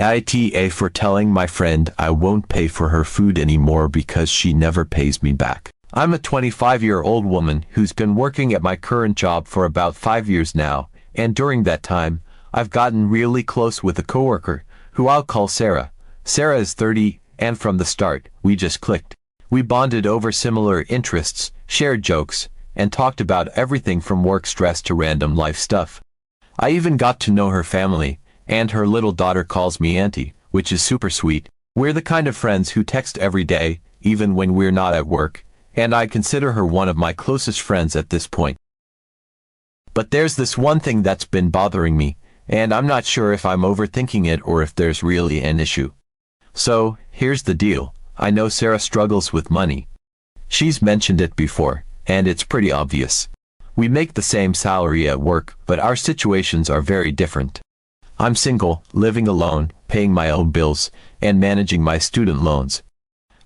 AITA for telling my friend I won't pay for her food anymore because she never pays me back. I'm a 25-year-old woman who's been working at my current job for about 5 years now, and during that time, I've gotten really close with a coworker, who I'll call Sarah. Sarah is 30, and from the start, we just clicked. We bonded over similar interests, shared jokes, and talked about everything from work stress to random life stuff. I even got to know her family, and her little daughter calls me auntie, which is super sweet. We're the kind of friends who text every day, even when we're not at work, and I consider her one of my closest friends at this point. But there's this one thing that's been bothering me, and I'm not sure if I'm overthinking it or if there's really an issue. So, here's the deal. I know Sarah struggles with money. She's mentioned it before, and it's pretty obvious. We make the same salary at work, but our situations are very different. I'm single, living alone, paying my own bills, and managing my student loans.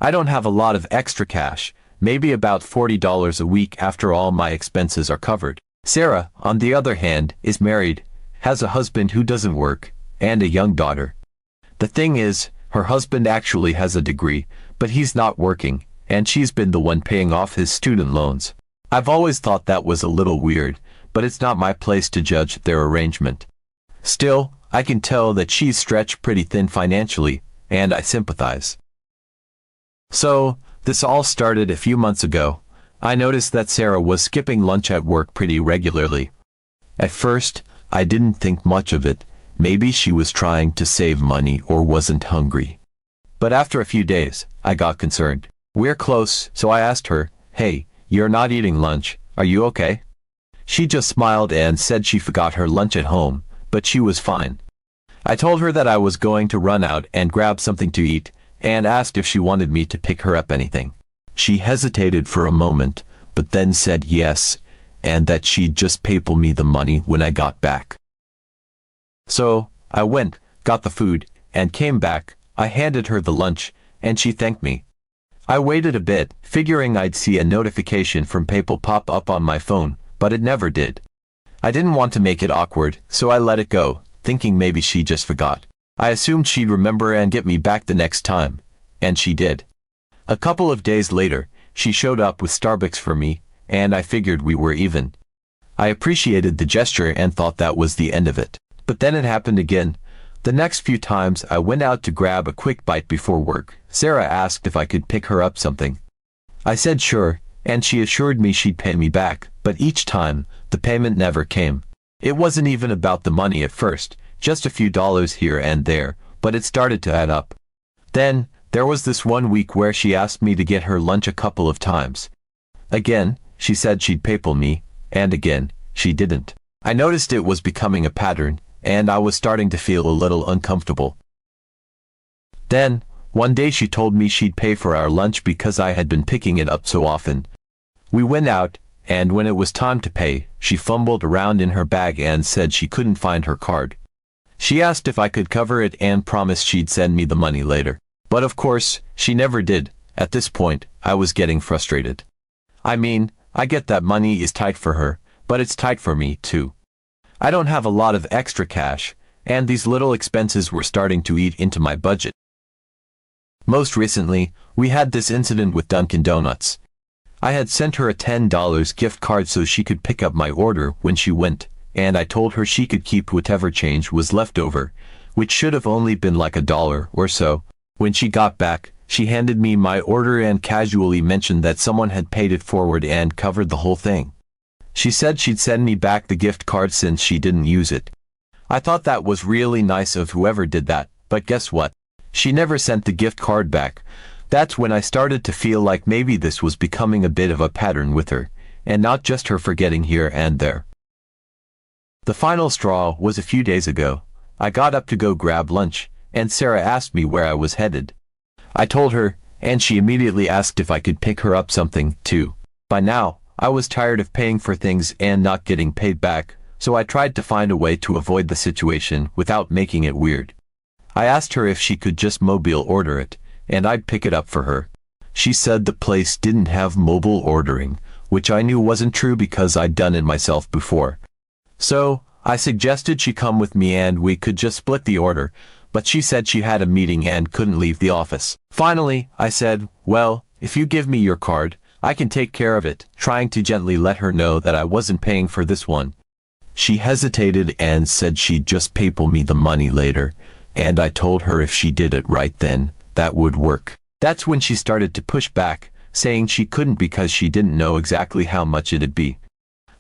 I don't have a lot of extra cash, maybe about $40 a week after all my expenses are covered. Sarah, on the other hand, is married, has a husband who doesn't work, and a young daughter. The thing is, her husband actually has a degree, but he's not working, and she's been the one paying off his student loans. I've always thought that was a little weird, but it's not my place to judge their arrangement. Still, I can tell that she's stretched pretty thin financially, and I sympathize. So, this all started a few months ago. I noticed that Sarah was skipping lunch at work pretty regularly. At first, I didn't think much of it. Maybe she was trying to save money or wasn't hungry. But after a few days, I got concerned. We're close, so I asked her, "Hey, you're not eating lunch, are you okay?" She just smiled and said she forgot her lunch at home, but she was fine. I told her that I was going to run out and grab something to eat, and asked if she wanted me to pick her up anything. She hesitated for a moment, but then said yes, and that she'd just PayPal me the money when I got back. So, I went, got the food, and came back. I handed her the lunch, and she thanked me. I waited a bit, figuring I'd see a notification from PayPal pop up on my phone, but it never did. I didn't want to make it awkward, so I let it go, thinking maybe she just forgot. I assumed she'd remember and get me back the next time, and she did. A couple of days later, she showed up with Starbucks for me, and I figured we were even. I appreciated the gesture and thought that was the end of it. But then it happened again. The next few times I went out to grab a quick bite before work, Sarah asked if I could pick her up something. I said sure, and she assured me she'd pay me back, but each time, the payment never came. It wasn't even about the money at first, just a few dollars here and there, but it started to add up. Then, there was this one week where she asked me to get her lunch a couple of times. Again, she said she'd PayPal me, and again, she didn't. I noticed it was becoming a pattern, and I was starting to feel a little uncomfortable. Then, one day she told me she'd pay for our lunch because I had been picking it up so often. We went out, and when it was time to pay, she fumbled around in her bag and said she couldn't find her card. She asked if I could cover it and promised she'd send me the money later. But of course, she never did. At this point, I was getting frustrated. I mean, I get that money is tight for her, but it's tight for me, too. I don't have a lot of extra cash, and these little expenses were starting to eat into my budget. Most recently, we had this incident with Dunkin' Donuts. I had sent her a $10 gift card so she could pick up my order when she went, and I told her she could keep whatever change was left over, which should have only been like $1 or so. When she got back, she handed me my order and casually mentioned that someone had paid it forward and covered the whole thing. She said she'd send me back the gift card since she didn't use it. I thought that was really nice of whoever did that, but guess what? She never sent the gift card back. That's when I started to feel like maybe this was becoming a bit of a pattern with her, and not just her forgetting here and there. The final straw was a few days ago. I got up to go grab lunch, and Sarah asked me where I was headed. I told her, and she immediately asked if I could pick her up something, too. By now, I was tired of paying for things and not getting paid back, so I tried to find a way to avoid the situation without making it weird. I asked her if she could just mobile order it, and I'd pick it up for her. She said the place didn't have mobile ordering, which I knew wasn't true because I'd done it myself before. So, I suggested she come with me and we could just split the order, but she said she had a meeting and couldn't leave the office. Finally, I said, well, if you give me your card, I can take care of it, trying to gently let her know that I wasn't paying for this one. She hesitated and said she'd just PayPal me the money later, and I told her if she did it right then, that would work. That's when she started to push back, saying she couldn't because she didn't know exactly how much it'd be.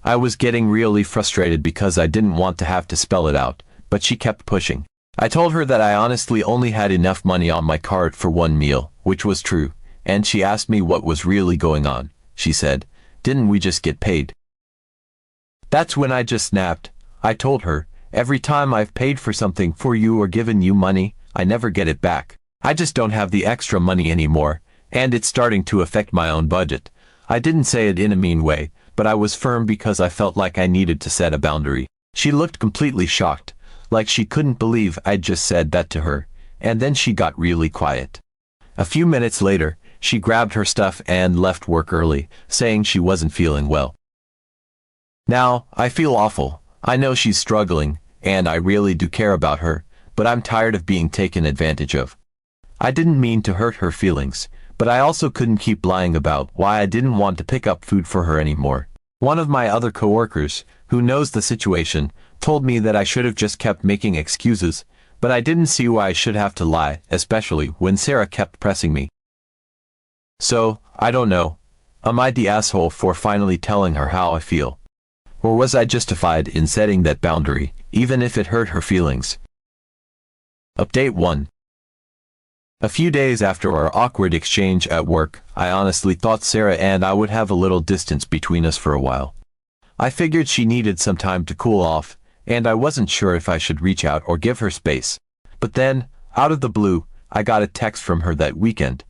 I was getting really frustrated because I didn't want to have to spell it out, but she kept pushing. I told her that I honestly only had enough money on my card for one meal, which was true, and she asked me what was really going on. She said, "Didn't we just get paid?" That's when I just snapped. I told her, every time I've paid for something for you or given you money, I never get it back. I just don't have the extra money anymore, and it's starting to affect my own budget. I didn't say it in a mean way, but I was firm because I felt like I needed to set a boundary. She looked completely shocked, like she couldn't believe I'd just said that to her, and then she got really quiet. A few minutes later, she grabbed her stuff and left work early, saying she wasn't feeling well. Now, I feel awful. I know she's struggling, and I really do care about her, but I'm tired of being taken advantage of. I didn't mean to hurt her feelings, but I also couldn't keep lying about why I didn't want to pick up food for her anymore. One of my other coworkers, who knows the situation, told me that I should have just kept making excuses, but I didn't see why I should have to lie, especially when Sarah kept pressing me. So, I don't know. Am I the asshole for finally telling her how I feel? Or was I justified in setting that boundary, even if it hurt her feelings? Update 1. A few days after our awkward exchange at work, I honestly thought Sarah and I would have a little distance between us for a while. I figured she needed some time to cool off, and I wasn't sure if I should reach out or give her space. But then, out of the blue, I got a text from her that weekend.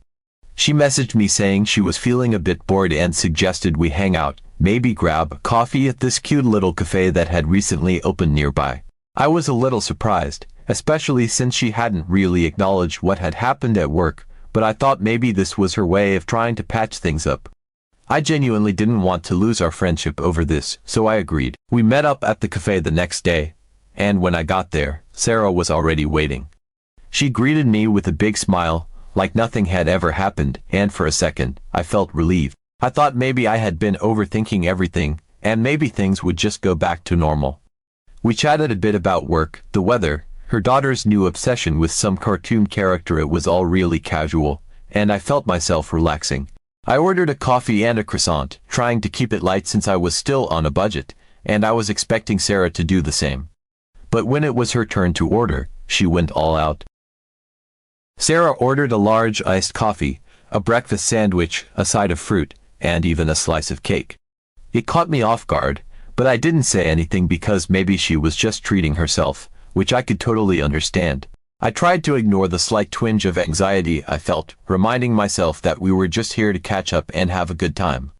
She messaged me saying she was feeling a bit bored and suggested we hang out, maybe grab coffee at this cute little cafe that had recently opened nearby. I was a little surprised, especially since she hadn't really acknowledged what had happened at work, but I thought maybe this was her way of trying to patch things up. I genuinely didn't want to lose our friendship over this, so I agreed. We met up at the cafe the next day, and when I got there, Sarah was already waiting. She greeted me with a big smile, like nothing had ever happened, and for a second, I felt relieved. I thought maybe I had been overthinking everything, and maybe things would just go back to normal. We chatted a bit about work, the weather, her daughter's new obsession with some cartoon character. It was all really casual, and I felt myself relaxing. I ordered a coffee and a croissant, trying to keep it light since I was still on a budget, and I was expecting Sarah to do the same. But when it was her turn to order, she went all out. Sarah ordered a large iced coffee, a breakfast sandwich, a side of fruit, and even a slice of cake. It caught me off guard, but I didn't say anything because maybe she was just treating herself, which I could totally understand. I tried to ignore the slight twinge of anxiety I felt, reminding myself that we were just here to catch up and have a good time.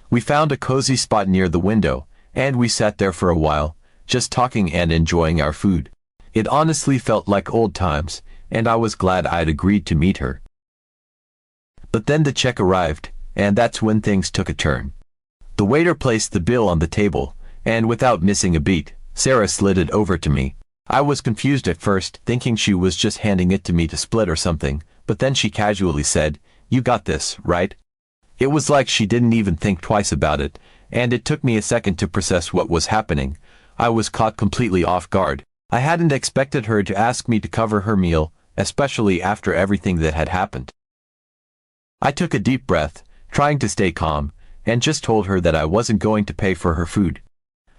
We found a cozy spot near the window, and we sat there for a while, just talking and enjoying our food. It honestly felt like old times, and I was glad I'd agreed to meet her. But then the check arrived, and that's when things took a turn. The waiter placed the bill on the table, and without missing a beat, Sarah slid it over to me. I was confused at first, thinking she was just handing it to me to split or something, but then she casually said, "You got this, right?" It was like she didn't even think twice about it, and it took me a second to process what was happening. I was caught completely off guard. I hadn't expected her to ask me to cover her meal, especially after everything that had happened. I took a deep breath, trying to stay calm, and just told her that I wasn't going to pay for her food.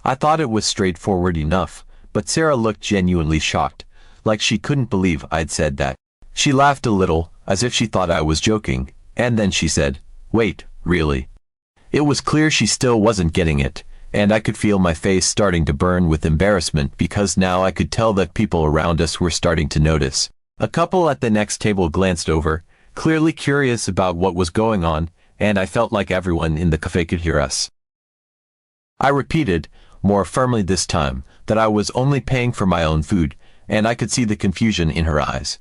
I thought it was straightforward enough, but Sarah looked genuinely shocked, like she couldn't believe I'd said that. She laughed a little, as if she thought I was joking, and then she said, "Wait, really?" It was clear she still wasn't getting it, and I could feel my face starting to burn with embarrassment because now I could tell that people around us were starting to notice. A couple at the next table glanced over, clearly curious about what was going on, and I felt like everyone in the cafe could hear us. I repeated, more firmly this time, that I was only paying for my own food, and I could see the confusion in her eyes.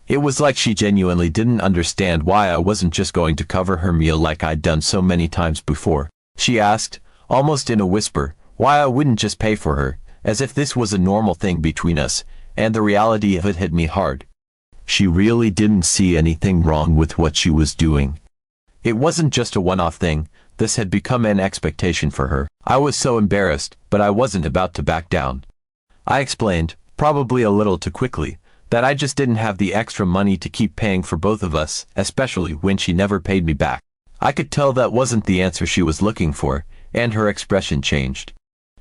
It was like she genuinely didn't understand why I wasn't just going to cover her meal like I'd done so many times before. She asked, almost in a whisper, why I wouldn't just pay for her, as if this was a normal thing between us, and the reality of it hit me hard. She really didn't see anything wrong with what she was doing. It wasn't just a one-off thing, this had become an expectation for her. I was so embarrassed, but I wasn't about to back down. I explained, probably a little too quickly, that I just didn't have the extra money to keep paying for both of us, especially when she never paid me back. I could tell that wasn't the answer she was looking for, and her expression changed.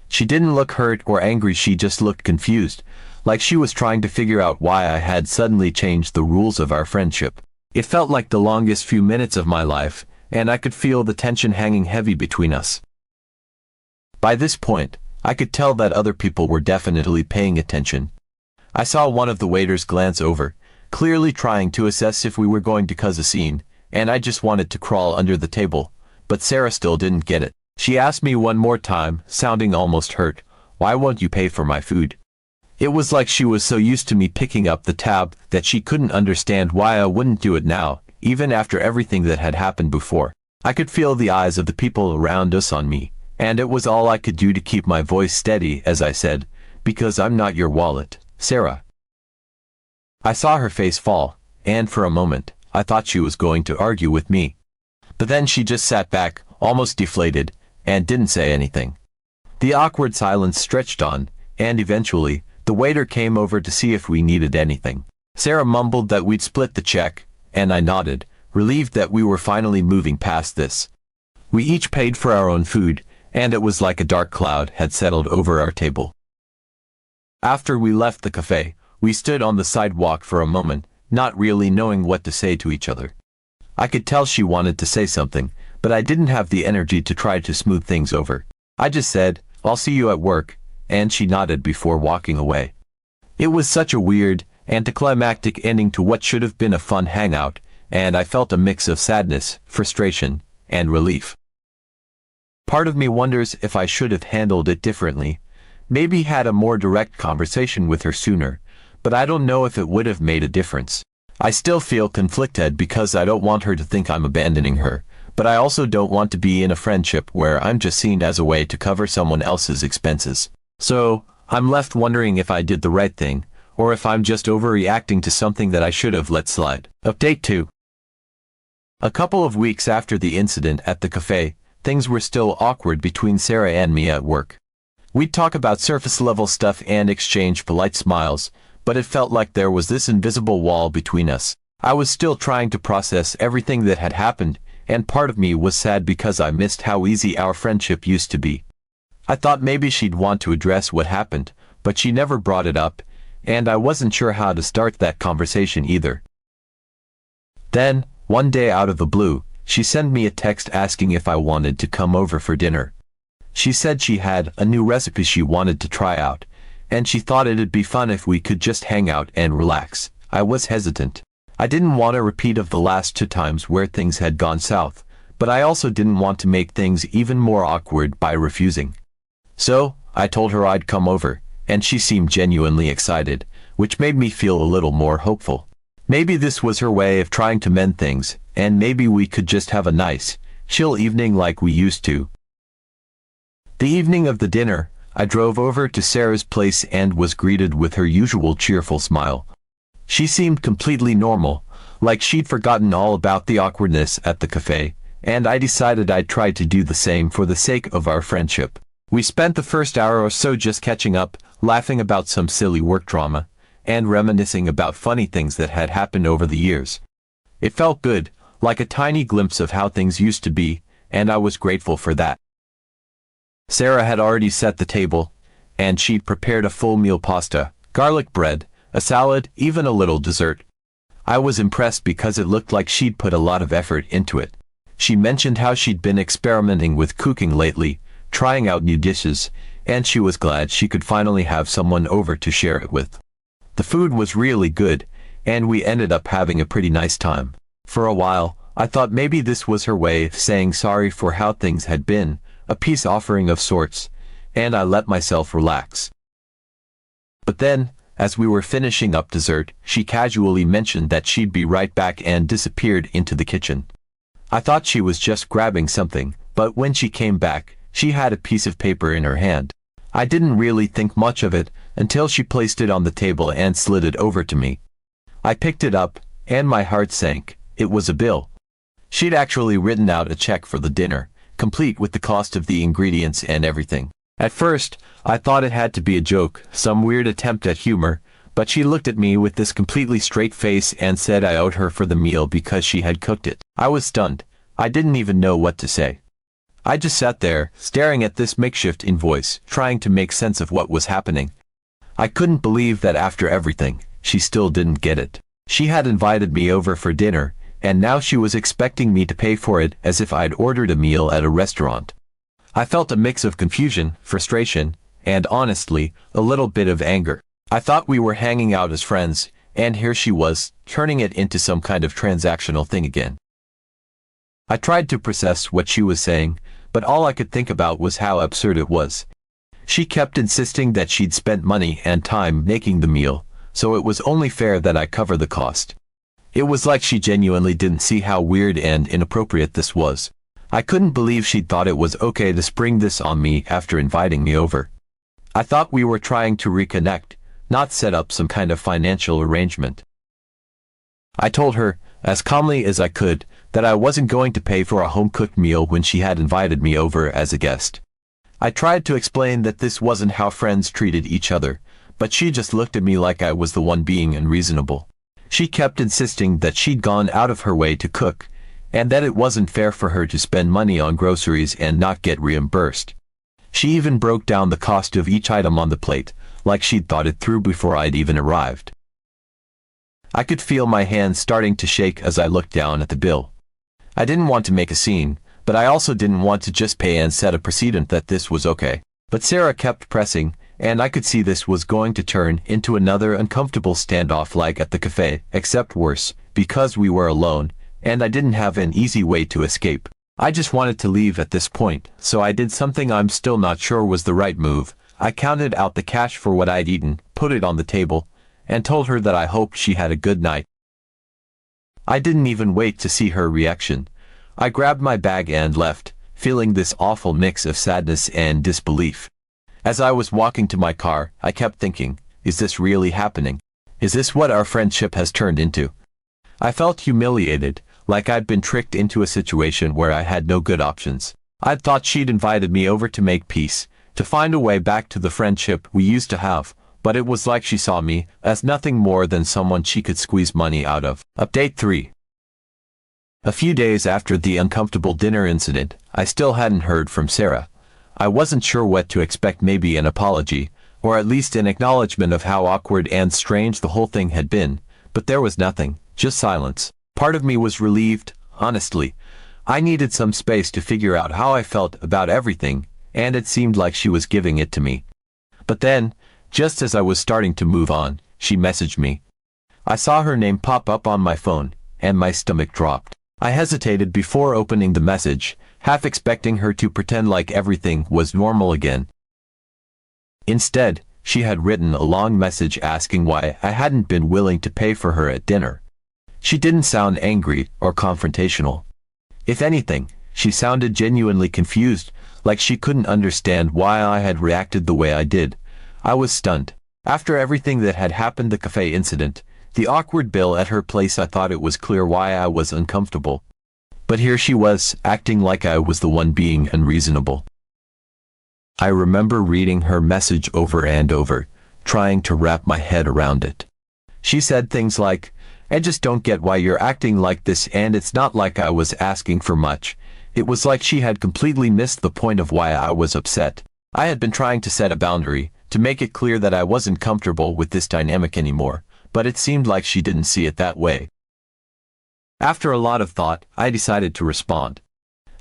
She didn't look hurt or angry, she just looked confused, like she was trying to figure out why I had suddenly changed the rules of our friendship. It felt like the longest few minutes of my life, and I could feel the tension hanging heavy between us. By this point, I could tell that other people were definitely paying attention. I saw one of the waiters glance over, clearly trying to assess if we were going to cause a scene, and I just wanted to crawl under the table, but Sarah still didn't get it. She asked me one more time, sounding almost hurt, "Why won't you pay for my food?" It was like she was so used to me picking up the tab that she couldn't understand why I wouldn't do it now, even after everything that had happened before. I could feel the eyes of the people around us on me, and it was all I could do to keep my voice steady as I said, "Because I'm not your wallet, Sarah." I saw her face fall, and for a moment, I thought she was going to argue with me. But then she just sat back, almost deflated, and didn't say anything. The awkward silence stretched on, and eventually, the waiter came over to see if we needed anything. Sarah mumbled that we'd split the check, and I nodded, relieved that we were finally moving past this. We each paid for our own food, and it was like a dark cloud had settled over our table. After we left the cafe, we stood on the sidewalk for a moment, not really knowing what to say to each other. I could tell she wanted to say something, but I didn't have the energy to try to smooth things over. I just said, "I'll see you at work," and she nodded before walking away. It was such a weird, anticlimactic ending to what should have been a fun hangout, and I felt a mix of sadness, frustration, and relief. Part of me wonders if I should have handled it differently, maybe had a more direct conversation with her sooner, but I don't know if it would have made a difference. I still feel conflicted because I don't want her to think I'm abandoning her, but I also don't want to be in a friendship where I'm just seen as a way to cover someone else's expenses. So, I'm left wondering if I did the right thing, or if I'm just overreacting to something that I should have let slide. Update 2. A couple of weeks after the incident at the cafe, things were still awkward between Sarah and me at work. We'd talk about surface-level stuff and exchange polite smiles, but it felt like there was this invisible wall between us. I was still trying to process everything that had happened, and part of me was sad because I missed how easy our friendship used to be. I thought maybe she'd want to address what happened, but she never brought it up, and I wasn't sure how to start that conversation either. Then, one day out of the blue, she sent me a text asking if I wanted to come over for dinner. She said she had a new recipe she wanted to try out, and she thought it'd be fun if we could just hang out and relax. I was hesitant. I didn't want a repeat of the last 2 times where things had gone south, but I also didn't want to make things even more awkward by refusing. So, I told her I'd come over, and she seemed genuinely excited, which made me feel a little more hopeful. Maybe this was her way of trying to mend things, and maybe we could just have a nice, chill evening like we used to. The evening of the dinner, I drove over to Sarah's place and was greeted with her usual cheerful smile. She seemed completely normal, like she'd forgotten all about the awkwardness at the cafe, and I decided I'd try to do the same for the sake of our friendship. We spent the first hour or so just catching up, laughing about some silly work drama, and reminiscing about funny things that had happened over the years. It felt good, like a tiny glimpse of how things used to be, and I was grateful for that. Sarah had already set the table, and she'd prepared a full meal: pasta, garlic bread, a salad, even a little dessert. I was impressed because it looked like she'd put a lot of effort into it. She mentioned how she'd been experimenting with cooking lately, trying out new dishes, and she was glad she could finally have someone over to share it with. The food was really good, and we ended up having a pretty nice time. For a while, I thought maybe this was her way of saying sorry for how things had been, a peace offering of sorts, and I let myself relax. But then, as we were finishing up dessert, she casually mentioned that she'd be right back and disappeared into the kitchen. I thought she was just grabbing something, but when she came back, she had a piece of paper in her hand. I didn't really think much of it until she placed it on the table and slid it over to me. I picked it up, and my heart sank. It was a bill. She'd actually written out a check for the dinner, complete with the cost of the ingredients and everything. At first, I thought it had to be a joke, some weird attempt at humor, but she looked at me with this completely straight face and said I owed her for the meal because she had cooked it. I was stunned. I didn't even know what to say. I just sat there, staring at this makeshift invoice, trying to make sense of what was happening. I couldn't believe that after everything, she still didn't get it. She had invited me over for dinner, and now she was expecting me to pay for it as if I'd ordered a meal at a restaurant. I felt a mix of confusion, frustration, and honestly, a little bit of anger. I thought we were hanging out as friends, and here she was, turning it into some kind of transactional thing again. I tried to process what she was saying, but all I could think about was how absurd it was. She kept insisting that she'd spent money and time making the meal, so it was only fair that I cover the cost. It was like she genuinely didn't see how weird and inappropriate this was. I couldn't believe she'd thought it was okay to spring this on me after inviting me over. I thought we were trying to reconnect, not set up some kind of financial arrangement. I told her, as calmly as I could, that I wasn't going to pay for a home-cooked meal when she had invited me over as a guest. I tried to explain that this wasn't how friends treated each other, but she just looked at me like I was the one being unreasonable. She kept insisting that she'd gone out of her way to cook, and that it wasn't fair for her to spend money on groceries and not get reimbursed. She even broke down the cost of each item on the plate, like she'd thought it through before I'd even arrived. I could feel my hands starting to shake as I looked down at the bill. I didn't want to make a scene, but I also didn't want to just pay and set a precedent that this was okay. But Sarah kept pressing, and I could see this was going to turn into another uncomfortable standoff like at the cafe, except worse, because we were alone, and I didn't have an easy way to escape. I just wanted to leave at this point, so I did something I'm still not sure was the right move. I counted out the cash for what I'd eaten, put it on the table, and told her that I hoped she had a good night. I didn't even wait to see her reaction. I grabbed my bag and left, feeling this awful mix of sadness and disbelief. As I was walking to my car, I kept thinking, is this really happening? Is this what our friendship has turned into? I felt humiliated, like I'd been tricked into a situation where I had no good options. I'd thought she'd invited me over to make peace, to find a way back to the friendship we used to have, but it was like she saw me as nothing more than someone she could squeeze money out of. Update 3. A few days after the uncomfortable dinner incident, I still hadn't heard from Sarah. I wasn't sure what to expect, maybe an apology, or at least an acknowledgement of how awkward and strange the whole thing had been, but there was nothing, just silence. Part of me was relieved, honestly. I needed some space to figure out how I felt about everything, and it seemed like she was giving it to me. But then, just as I was starting to move on, she messaged me. I saw her name pop up on my phone, and my stomach dropped. I hesitated before opening the message, half expecting her to pretend like everything was normal again. Instead, she had written a long message asking why I hadn't been willing to pay for her at dinner. She didn't sound angry or confrontational. If anything, she sounded genuinely confused, like she couldn't understand why I had reacted the way I did. I was stunned. After everything that had happened, the cafe incident, the awkward bill at her place, I thought it was clear why I was uncomfortable. But here she was, acting like I was the one being unreasonable. I remember reading her message over and over, trying to wrap my head around it. She said things like, I just don't get why you're acting like this, and it's not like I was asking for much. It was like she had completely missed the point of why I was upset. I had been trying to set a boundary, to make it clear that I wasn't comfortable with this dynamic anymore, but it seemed like she didn't see it that way. After a lot of thought, I decided to respond.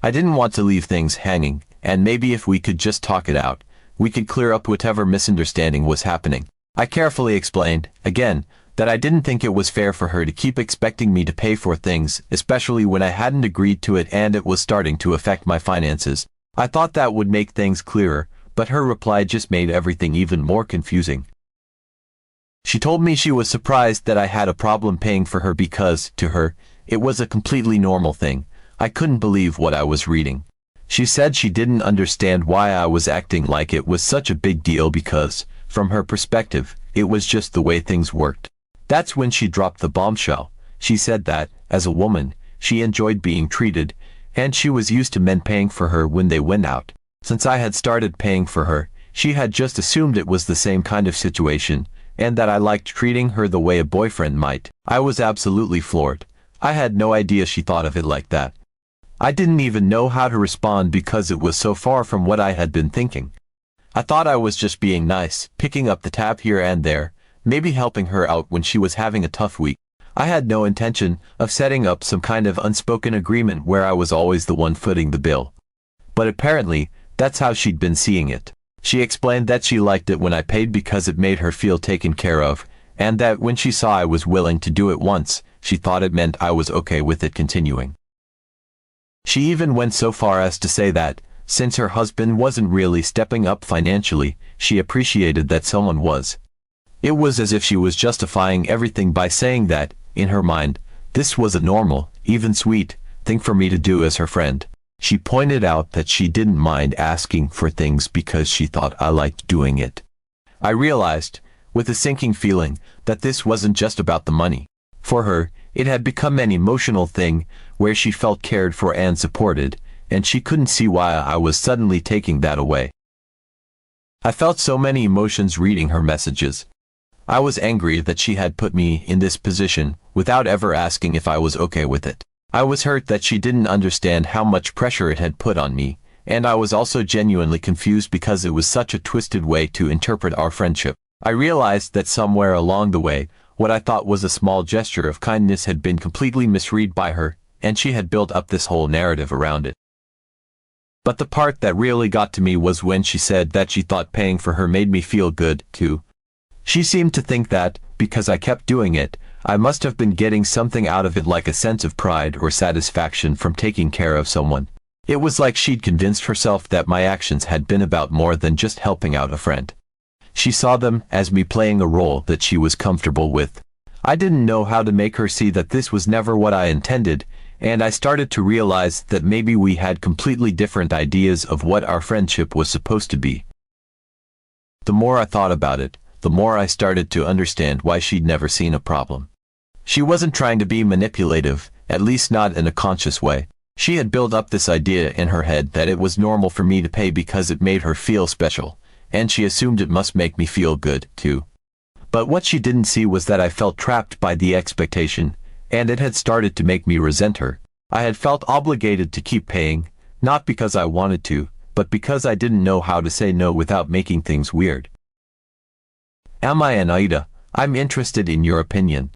I didn't want to leave things hanging, and maybe if we could just talk it out, we could clear up whatever misunderstanding was happening. I carefully explained, again, that I didn't think it was fair for her to keep expecting me to pay for things, especially when I hadn't agreed to it and it was starting to affect my finances. I thought that would make things clearer, but her reply just made everything even more confusing. She told me she was surprised that I had a problem paying for her because, to her, it was a completely normal thing. I couldn't believe what I was reading. She said she didn't understand why I was acting like it was such a big deal because, From her perspective, it was just the way things worked. That's when she dropped the bombshell. She said that, as a woman, she enjoyed being treated, and she was used to men paying for her when they went out. Since I had started paying for her, she had just assumed it was the same kind of situation, and that I liked treating her the way a boyfriend might. I was absolutely floored. I had no idea she thought of it like that. I didn't even know how to respond because it was so far from what I had been thinking. I thought I was just being nice, picking up the tab here and there, maybe helping her out when she was having a tough week. I had no intention of setting up some kind of unspoken agreement where I was always the one footing the bill. But apparently, that's how she'd been seeing it. She explained that she liked it when I paid because it made her feel taken care of, and that when she saw I was willing to do it once, she thought it meant I was okay with it continuing. She even went so far as to say that, since her husband wasn't really stepping up financially, she appreciated that someone was. It was as if she was justifying everything by saying that, in her mind, this was a normal, even sweet, thing for me to do as her friend. She pointed out that she didn't mind asking for things because she thought I liked doing it. I realized, with a sinking feeling, that this wasn't just about the money. For her, it had become an emotional thing, where she felt cared for and supported, and she couldn't see why I was suddenly taking that away. I felt so many emotions reading her messages. I was angry that she had put me in this position, without ever asking if I was okay with it. I was hurt that she didn't understand how much pressure it had put on me, and I was also genuinely confused because it was such a twisted way to interpret our friendship. I realized that somewhere along the way, what I thought was a small gesture of kindness had been completely misread by her, and she had built up this whole narrative around it. But the part that really got to me was when she said that she thought paying for her made me feel good, too. She seemed to think that, because I kept doing it, I must have been getting something out of it, like a sense of pride or satisfaction from taking care of someone. It was like she'd convinced herself that my actions had been about more than just helping out a friend. She saw them as me playing a role that she was comfortable with. I didn't know how to make her see that this was never what I intended, and I started to realize that maybe we had completely different ideas of what our friendship was supposed to be. The more I thought about it, the more I started to understand why she'd never seen a problem. She wasn't trying to be manipulative, at least not in a conscious way. She had built up this idea in her head that it was normal for me to pay because it made her feel special, and she assumed it must make me feel good, too. But what she didn't see was that I felt trapped by the expectation, and it had started to make me resent her. I had felt obligated to keep paying, not because I wanted to, but because I didn't know how to say no without making things weird. Am I an AITA? I'm interested in your opinion.